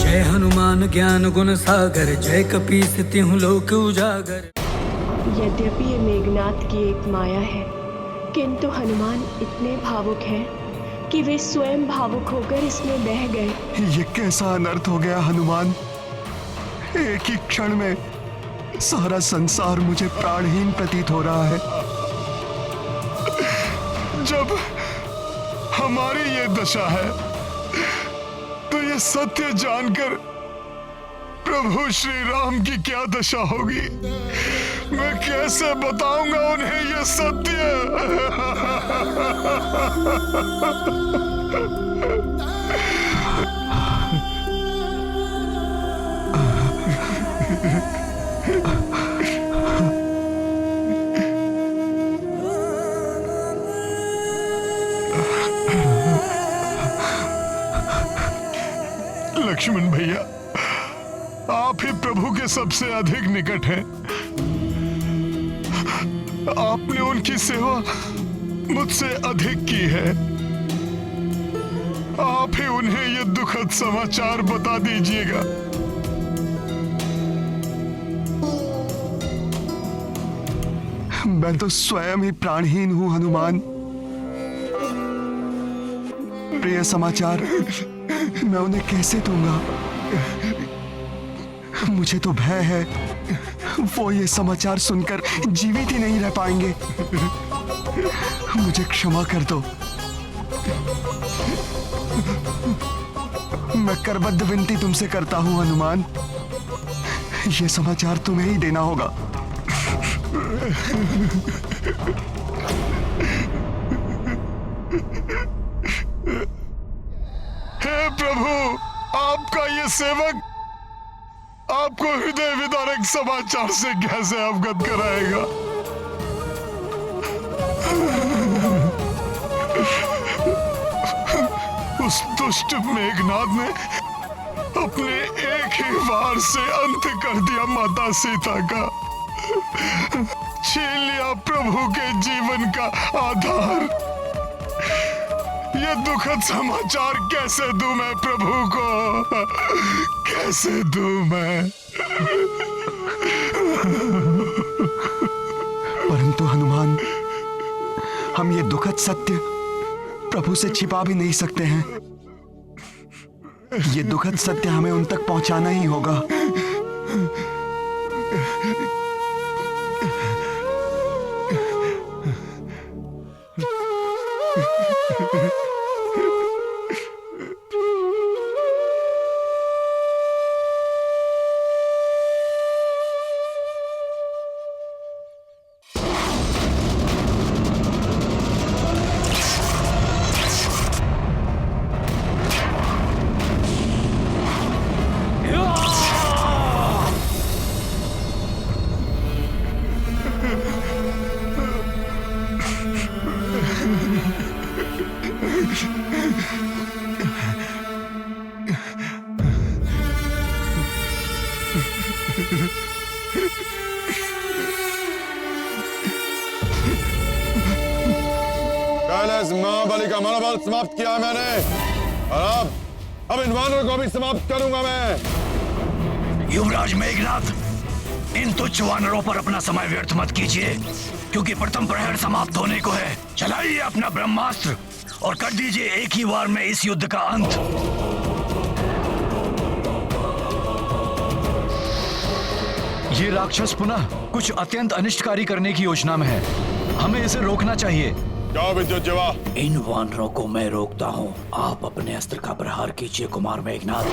जय हनुमान ज्ञान गुण सागर, जय कपीस तिहुँ लोक उजागर। यद्यपि ये मेघनाद की एक माया है, किंतु हनुमान इतने भावुक हैं कि वे स्वयं भावुक होकर इसमें बह गए। ये कैसा अनर्थ हो गया हनुमान। एक ही क्षण में सारा संसार मुझे प्राणहीन प्रतीत हो रहा है। जब हमारी ये दशा है तो ये सत्य जानकर प्रभु श्री राम की क्या दशा होगी। मैं कैसे बताऊंगा उन्हें ये सत्य। लक्ष्मण भैया, आप ही प्रभु के सबसे अधिक निकट हैं। आपने उनकी सेवा मुझसे अधिक की है। आप ही उन्हें ये दुखद समाचार बता दीजिएगा। मैं तो स्वयं ही प्राणहीन हूं हनुमान। प्रिय समाचार मैं उन्हें कैसे दूंगा। मुझे तो भय है वो ये समाचार सुनकर जीवित ही नहीं रह पाएंगे। मुझे क्षमा कर दो। मैं करबद्ध विनती तुमसे करता हूं हनुमान, ये समाचार तुम्हें ही देना होगा। हे प्रभु, आपका ये सेवक आपको हृदय विदारक समाचार से कैसे अवगत कराएगा। उस दुष्ट मेघनाद ने अपने एक ही वार से अंत कर दिया माता सीता का, छीन लिया प्रभु के जीवन का आधार। ये दुखद समाचार कैसे दूं मैं प्रभु को, कैसे दूं मैं। परंतु हनुमान, हम ये दुखद सत्य प्रभु से छिपा भी नहीं सकते हैं। ये दुखद सत्य हमें उन तक पहुंचाना ही होगा। कैलाश महाबली का मनोबल समाप्त किया मैंने, और अब इन वानरों को भी समाप्त करूंगा मैं। युवराज मेघनाद, इन तुच्छ वानरों पर अपना समय व्यर्थ मत कीजिए, क्योंकि प्रथम प्रहर समाप्त होने को है। चलाइए अपना ब्रह्मास्त्र और कर दीजिए एक ही वार में इस युद्ध का अंत। ये राक्षस पुनः कुछ अत्यंत अनिष्टकारी करने की योजना में है। हमें इसे रोकना चाहिए। क्या विद्युत जीवा? इन वानरों को मैं रोकता हूँ। आप अपने अस्त्र का प्रहार कीजिए कुमार मेघनाद।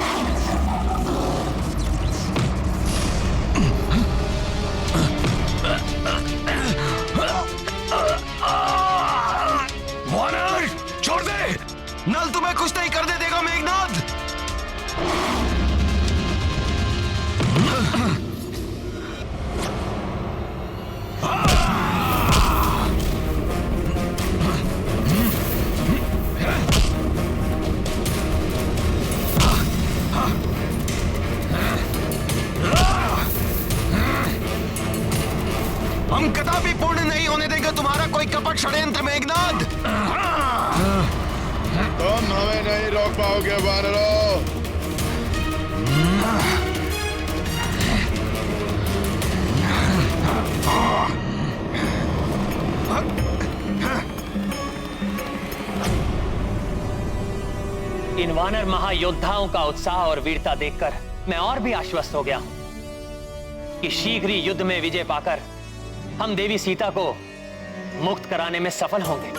वानर छोड़ दे। नल तुम्हें कुछ नहीं करने देगा मेघनाद। हम कदापि पूर्ण नहीं होने देंगे तुम्हारा कोई कपट षड्यंत्र मेघनाद। तुम हमें नहीं रोक पाओगे वानरों। वानर महायोद्धाओं का उत्साह और वीरता देखकर मैं और भी आश्वस्त हो गया हूं कि शीघ्र ही युद्ध में विजय पाकर हम देवी सीता को मुक्त कराने में सफल होंगे।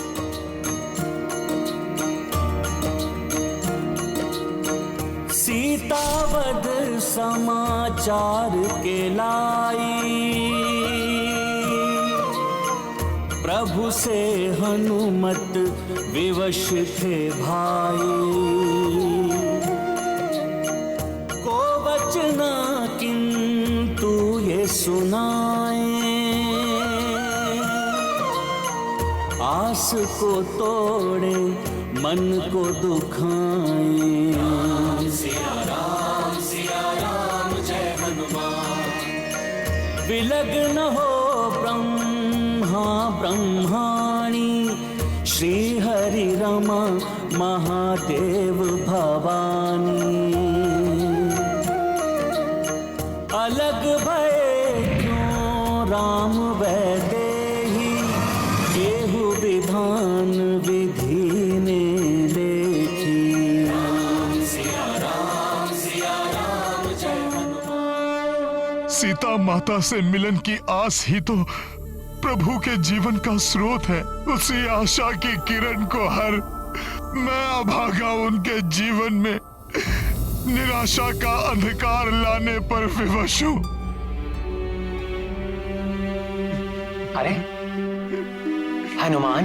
सीतावद समाचार के लाई, प्रभु से हनुमत विवश थे भाई। को वचना किंतु ये सुनाए, आस को तोड़े मन को दुखाए। सिया राम जय हनुमान। विलग्न हो ब्रह्मा ब्रह्माणी, श्री हरि रमा महादेव भवानी। अलग भय क्यों राम वैदेही, केहू विधान विधि ने देखी। सिया राम जय हनुमान। सीता माता से मिलन की आस ही तो प्रभु के जीवन का स्रोत है। उसी आशा की किरण को हर मैं अभागा उनके जीवन में निराशा का अंधकार लाने पर विवश हूं। अरे हनुमान,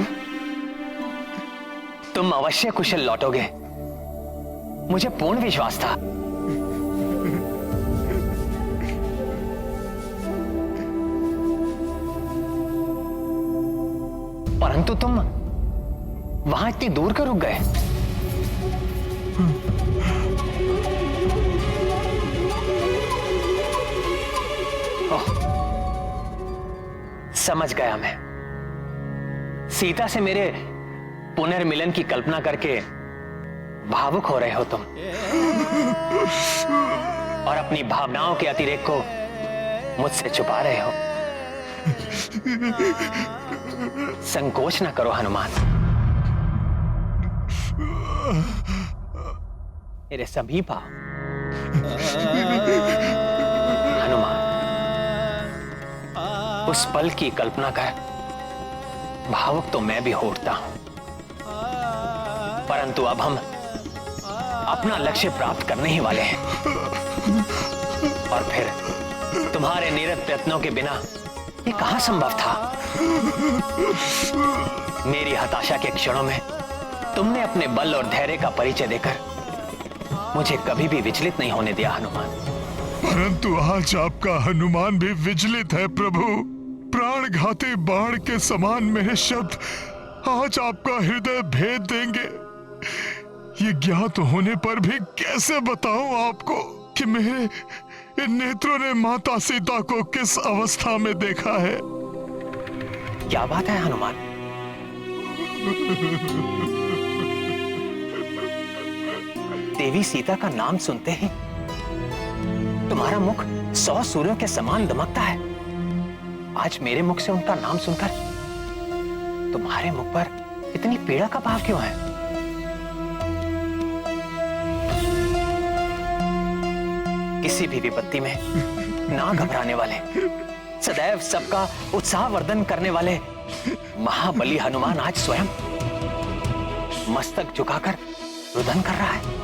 तुम अवश्य कुशल लौटोगे, मुझे पूर्ण विश्वास था। परंतु तुम वहां इतनी दूर क्यों रुक गए? समझ गया मैं। सीता से मेरे पुनर्मिलन की कल्पना करके भावुक हो रहे हो तुम, और अपनी भावनाओं के अतिरेक को मुझसे छुपा रहे हो। संकोच न करो हनुमान। मेरे समीप आओ। हनुमान, उस पल की कल्पना कर भावुक तो मैं भी हो उठता हूं, परंतु अब हम अपना लक्ष्य प्राप्त करने ही वाले हैं, और फिर तुम्हारे निरत प्रयत्नों के बिना ये कहां संभव था। मेरी हताशा के क्षणों में तुमने अपने बल और धैर्य का परिचय देकर मुझे कभी भी विचलित नहीं होने दिया हनुमान। परंतु आज आपका हनुमान भी विचलित है प्रभु। प्राणघाती बाण के समान मेरे शब्द आज आपका हृदय भेद देंगे। ये ज्ञात होने पर भी कैसे बताऊं आपको कि मेरे इन नेत्रों ने माता सीता को किस अवस्था में देखा है। क्या बात है हनुमान? देवी सीता का नाम सुनते ही तुम्हारा मुख 100 सूर्यों के समान दमकता है। आज मेरे मुख से उनका नाम सुनकर तुम्हारे मुख पर इतनी पीड़ा का भाव क्यों है? किसी भी विपत्ति में ना घबराने वाले, सदैव सबका उत्साह वर्धन करने वाले महाबली हनुमान आज स्वयं मस्तक झुकाकर रुदन कर रहा है।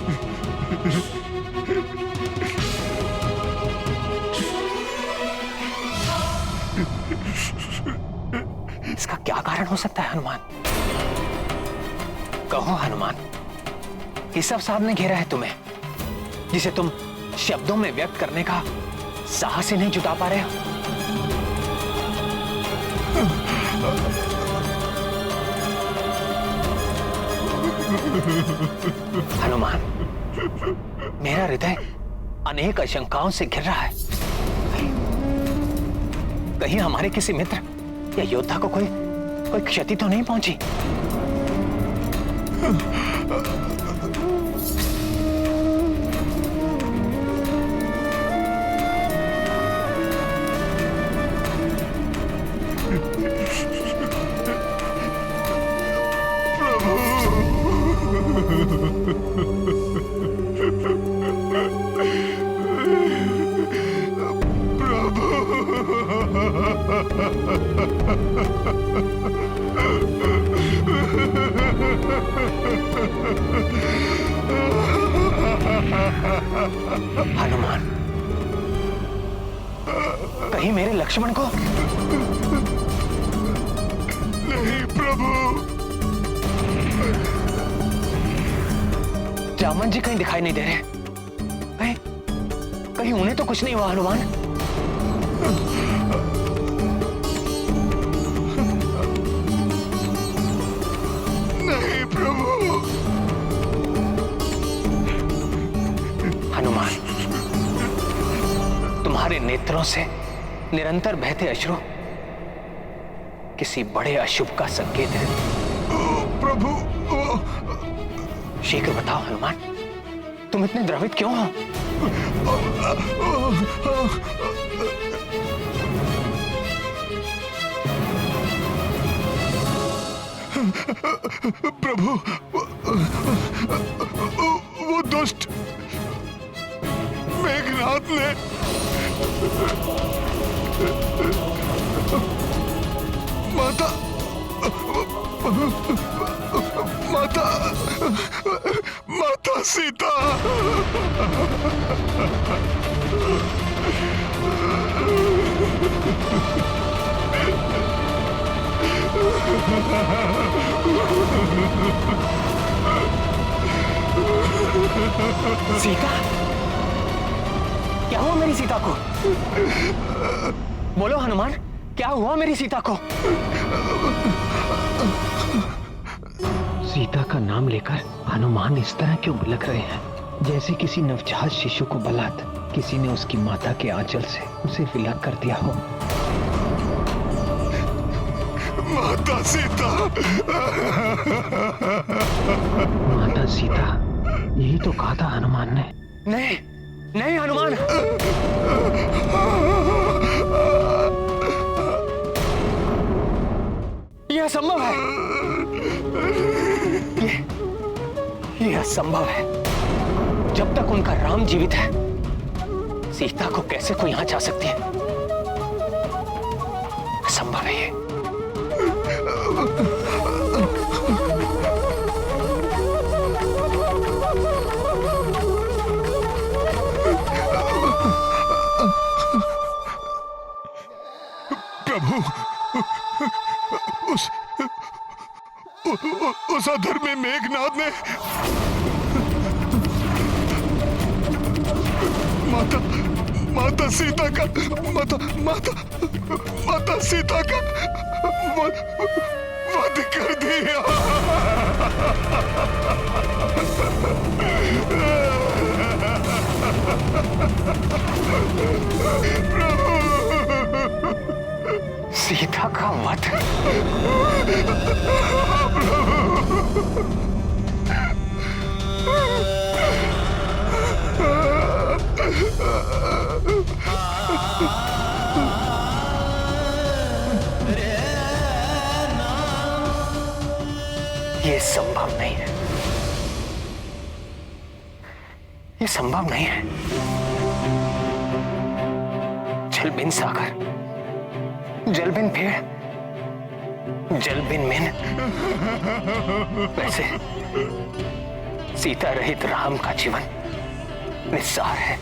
इसका क्या कारण हो सकता है हनुमान? कहो हनुमान, किस अवसाद ने घेरा है तुम्हें, जिसे तुम शब्दों में व्यक्त करने का साहस ही नहीं जुटा पा रहे हो? हनुमान, मेरा हृदय अनेक आशंकाओं से घिर रहा है। कहीं हमारे किसी मित्र या योद्धा को कोई क्षति तो नहीं पहुंची? हनुमान, कहीं मेरे लक्ष्मण को? नहीं प्रभु। जामन जी कहीं दिखाई नहीं दे रहे। कहीं उन्हें तो कुछ नहीं हुआ हनुमान? नहीं प्रभु। हनुमान, तुम्हारे नेत्रों से निरंतर बहते अश्रु किसी बड़े अशुभ का संकेत है। प्रभु, शीघ्र बताओ हनुमान, तुम इतने द्रवित क्यों हो? प्रभु, वो दुष्ट मेघनाथ ने माता माता माता सीता सीता? क्या हुआ मेरी सीता को? बोलो हनुमान, क्या हुआ मेरी सीता को? सीता का नाम लेकर हनुमान इस तरह क्यों बिलख रहे हैं, जैसे किसी नवजात शिशु को बलात् किसी ने उसकी माता के आंचल से उसे विलग कर दिया हो। माता सीता, माता सीता, यही तो कहा था हनुमान ने। नहीं नहीं हनुमान, यह असंभव है। यह असंभव है। जब तक उनका राम जीवित है, सीता को कैसे कोई यहां जा सकती है? असंभव है ये। प्रभु, उस अधर्मी मेघनाथ ने माता सीता का माता सीता का वध कर दिया। सीता का वध? ये संभव नहीं है। ये संभव नहीं है। जल बिन सागर, जल बिन पेड़, जल बिन मैन। वैसे सीता रहित राम का जीवन निस्सार है।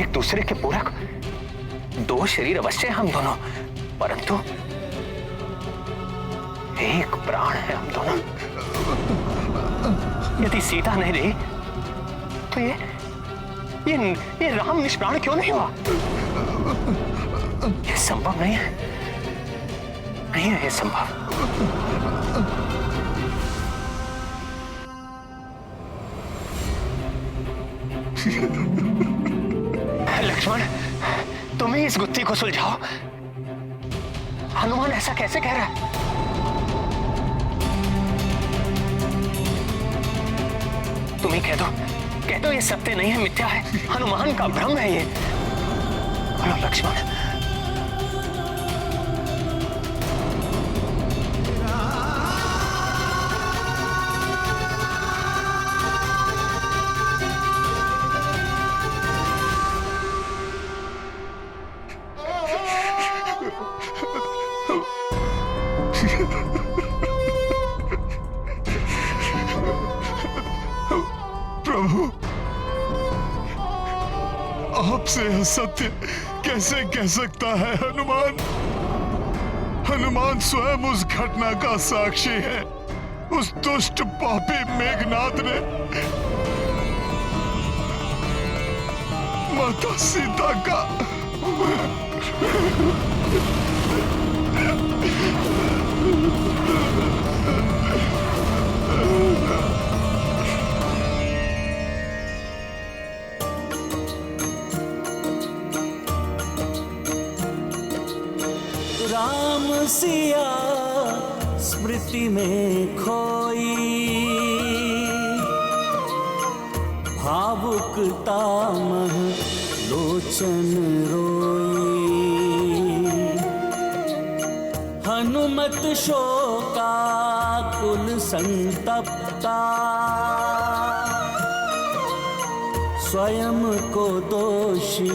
एक दूसरे के पूरक दो शरीर अवश्य हम दोनों, परंतु एक प्राण है हम दोनों। यदि सीता नहीं रही तो ये राम निष्प्राण क्यों नहीं हुआ? ये संभव नहीं है। नहीं है ये संभव। लक्ष्मण, तुम ही इस गुत्थी को सुलझाओ। हनुमान ऐसा कैसे कह रहा है? तुम ही कह दो ये सत्य नहीं है, मिथ्या है, हनुमान का भ्रम है ये। बोलो लक्ष्मण। प्रभु, आपसे असत्य कैसे कह सकता है हनुमान? हनुमान स्वयं उस घटना का साक्षी है। उस दुष्ट पापी मेघनाथ ने माता सीता का राम सिया स्मृति में खोई, भावुकता मह लोचन रोई। हनुमत शोकाकुल संतप्ता, स्वयं को दोषी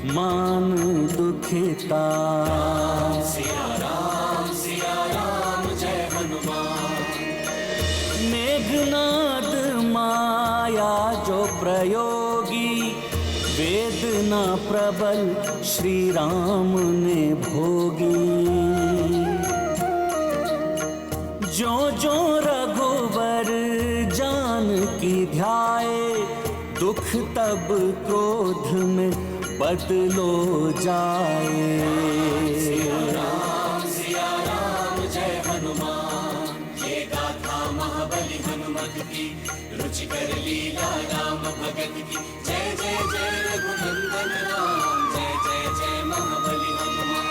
मान दुखिता। सिया राम जय हनुमान। मेघनाद माया जो प्रयोगी, वेदना प्रबल श्री राम ने भोगी। जो जो रघुवर जानकी ध्याए, दुख तब क्रोध में बदलो जाए। सिया राम जय हनुमान। ये गाथा महाबली हनुमत की, रुचिकर लीला राम भगत की। जय जय जय रघुनंदन राम, जय जय जय महाबली हनुमान।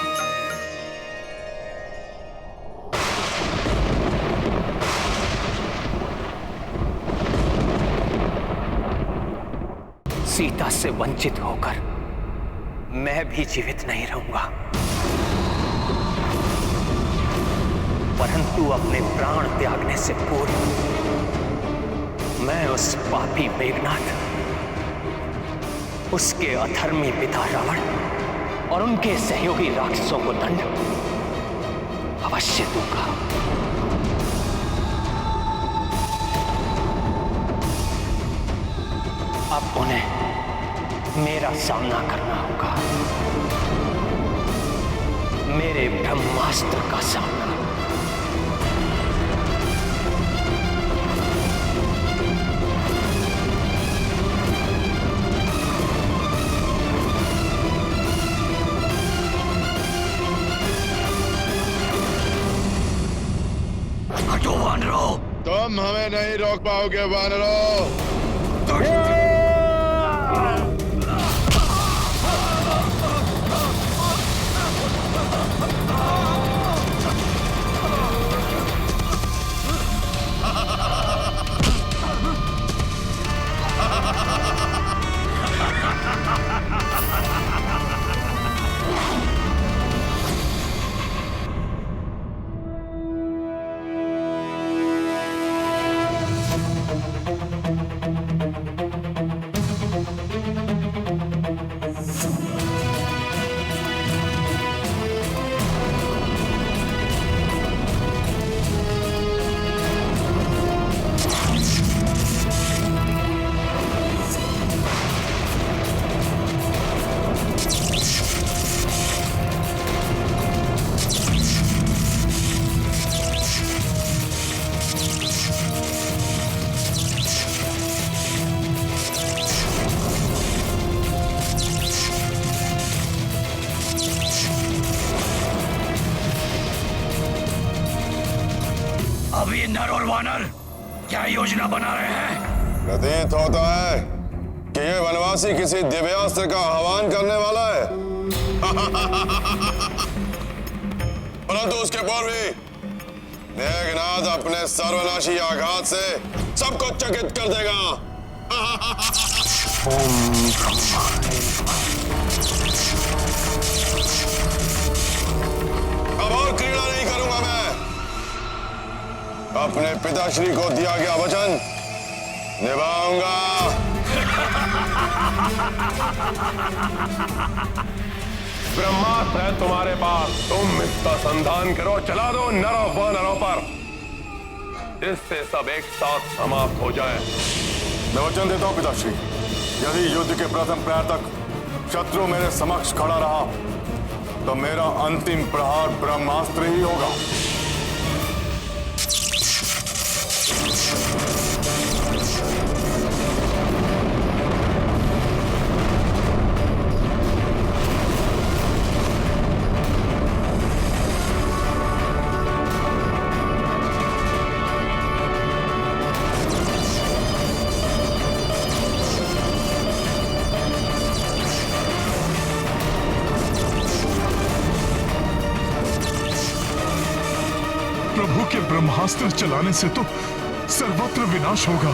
सीता से वंचित होकर मैं भी जीवित नहीं रहूंगा, परंतु अपने प्राण त्यागने से पूर्व मैं उस पापी मेघनाथ, उसके अधर्मी पिता रावण और उनके सहयोगी राक्षसों को दंड अवश्य दूंगा। अब उन्हें मेरा सामना करना होगा, मेरे ब्रह्मास्त्र का सामना। हटो वानरों! तुम हमें नहीं रोक पाओगे वानरों। अब ये नर और वानर क्या योजना बना रहे हैं? प्रतीत होता है कि ये वनवासी किसी दिव्यास्त्र का आह्वान करने वाला है। परंतु उसके पूर्व ही मेघनाद अपने सर्वनाशी आघात से सबको चकित कर देगा। अब और क्रीड़ा नहीं करूंगा मैं। अपने पिताश्री को दिया गया वचन निभाऊंगा। ब्रह्मास्त्र है तुम्हारे पास, तुम इसका संधान करो, चला दो नरों वानरों पर, इससे सब एक साथ समाप्त हो जाए। मैं वचन देता हूं पिताश्री, यदि युद्ध के प्रथम प्रहर तक शत्रु मेरे समक्ष खड़ा रहा तो मेरा अंतिम प्रहार ब्रह्मास्त्र ही होगा। प्रभु के ब्रह्मास्त्र चलाने से तो सर्वत्र विनाश होगा,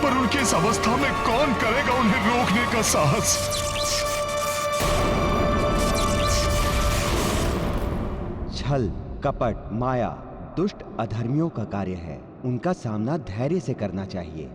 पर उनकी इस अवस्था में कौन करेगा उन्हें रोकने का साहस? छल, कपट, माया दुष्ट अधर्मियों का कार्य है। उनका सामना धैर्य से करना चाहिए।